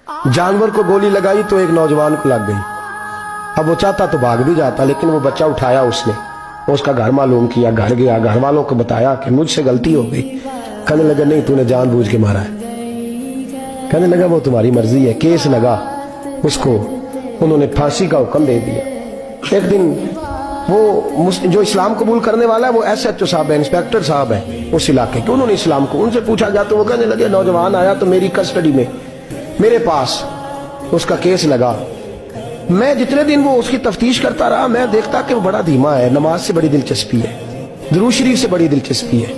जानवर को गोली लगाई तो एक नौजवान को लग गई। अब वो चाहता तो भाग भी जाता, लेकिन वो बच्चा उठाया उसने, उसका घर मालूम किया, घर गया, घर वालों को बताया कि मुझसे गलती हो गई। कहने लगा नहीं, तूने जानबूझ के मारा है। कहने लगा वो तुम्हारी मर्जी है। केस लगा, उसको उन्होंने फांसी का हुक्म दे दिया। एक दिन वो जो इस्लाम कबूल करने वाला है वो SHO साहब है, इंस्पेक्टर साहब है उस इलाके के, उन्होंने इस्लाम को उनसे पूछा गया तो वो कहने लगे नौजवान आया तो मेरी कस्टडी में मेरे पास उसका केस लगा। मैं जितने दिन वो उसकी तफ्तीश करता रहा मैं देखता कि वो बड़ा धीमा है, नमाज से बड़ी दिलचस्पी है, दुरूद शरीफ से बड़ी दिलचस्पी है,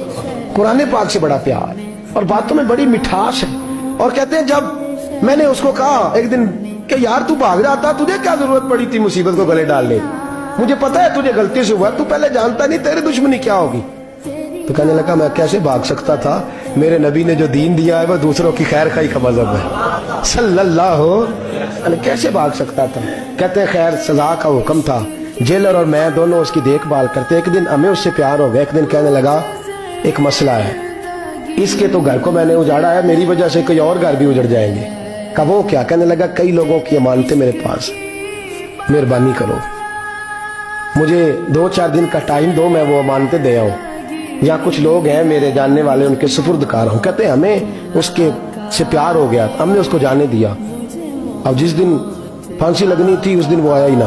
कुरान पाक से बड़ा प्यार और बातों में बड़ी मिठास है। और कहते हैं जब मैंने उसको कहा एक दिन कि यार तू भाग जाता, तुझे क्या जरूरत पड़ी थी मुसीबत को गले डालने, मुझे पता है तुझे गलती से हुआ, तू पहले जानता नहीं तेरी दुश्मनी क्या होगी। तो कहने लगा मैं कैसे भाग सकता था, मेरे नबी ने जो दीन दिया है वो दूसरों की खैर खाई का मजहब है सल्लल्लाहु अलैहि, कैसे भाग सकता था। कहते हैं खैर सजा का हुक्म था, जेलर और मैं दोनों उसकी देखभाल करते। एक दिन हमें उससे प्यार हो गया, एक दिन कहने लगा एक मसला है, इसके तो घर को मैंने उजाड़ा है, मेरी वजह से कोई और घर भी उजड़ जाएंगे। कहा वो क्या। कहने लगा कई लोगों की अमानतें मेरे पास, मेहरबानी करो मुझे 2-4 दिन का टाइम दो, मैं वो अमानतें दे आऊं। यहाँ कुछ लोग हैं मेरे जानने वाले, उनके सुपुर्द कार हूं। कहते हैं हमें उसके से प्यार हो गया, हमने उसको जाने दिया। अब जिस दिन फांसी लगनी थी उस दिन वो आया ही ना।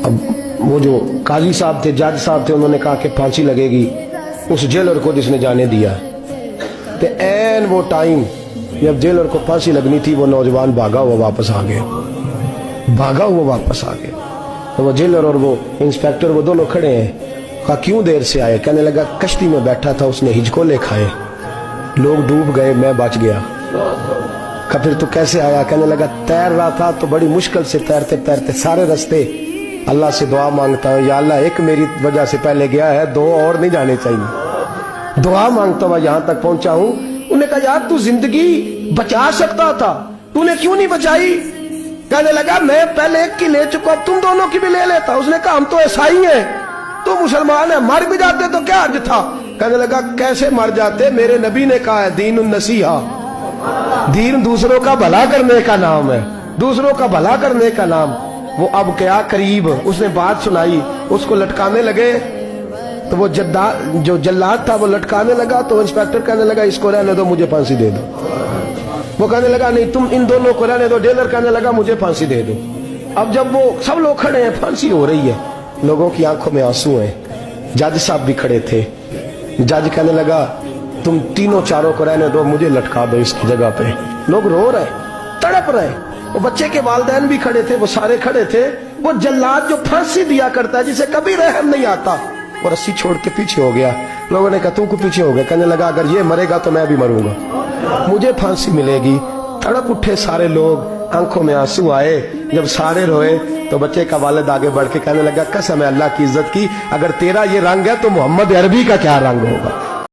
अब वो जो काजी साहब थे, जज साहब थे, उन्होंने कहा कि फांसी लगेगी उस जेलर को जिसने जाने दिया। तो ऐन वो टाइम जब जेलर को फांसी लगनी थी वो नौजवान भागा हुआ वापस आ गया, भागा हुआ वापस आ गया। तो वो जेलर और वो इंस्पेक्टर वो दोनों खड़े हैं। कहा क्यों देर से आए। कहने लगा कश्ती में बैठा था, उसने हिचकोले खाए, लोग डूब गए, मैं बच गया। कहा फिर तो कैसे आया। कहने लगा तैर रहा था तो बड़ी मुश्किल से तैरते तैरते सारे रास्ते अल्लाह से दुआ मांगता हूँ, या अल्लाह एक मेरी वजह से पहले गया है, 2 और नहीं जाने चाहिए, दुआ मांगता हुआ यहाँ तक पहुंचा हूँ। उन्होंने कहा यार तू जिंदगी बचा सकता था, तूने क्यों नहीं बचाई। कहने लगा मैं पहले एक की ले चुका, तुम दोनों की भी ले लेता। उसने कहा हम तो ईसाई हैं, तू मुसलमान है, मर भी जाते तो क्या अर्ज था। कहने लगा कैसे मर जाते, मेरे नबी ने कहा है दीन नसीहा, दीन दूसरों का भला करने का नाम है, दूसरों का भला करने का नाम। वो अब क्या करीब उसने बात सुनाई, उसको लटकाने लगे तो वो जो जल्लाद था वो लटकाने लगा। तो इंस्पेक्टर कहने लगा इसको रहने दो, मुझे फांसी दे दो। वो कहने लगा नहीं तुम इन दोनों को रहने दो। जेलर कहने लगा मुझे फांसी दे दो। अब जब वो सब लोग खड़े हैं, फांसी हो रही है, लोगों की आंखों में आंसू हैं, जज साहब भी खड़े थे। जज कहने लगा तुम तीनों चारों को रहने दो, मुझे लटका दो इसकी जगह पे। लोग रो रहे, तड़प रहे, वो बच्चे के वालिदैन भी खड़े थे, वो सारे खड़े थे। वो जल्लाद जो फांसी दिया करता है, जिसे कभी रहम नहीं आता, वो रस्सी छोड़ के पीछे हो गया। लोगों ने कहा तू को पीछे हो गया। कहने लगा अगर ये मरेगा तो मैं भी मरूंगा, मुझे फांसी मिलेगी। तड़प उठे सारे लोग, आंखों में आंसू आए। जब सारे रोए तो बच्चे का वालिद आगे बढ़ के कहने लगा कसम है अल्लाह की इज्जत की, अगर तेरा ये रंग है तो मोहम्मद अरबी का क्या रंग होगा।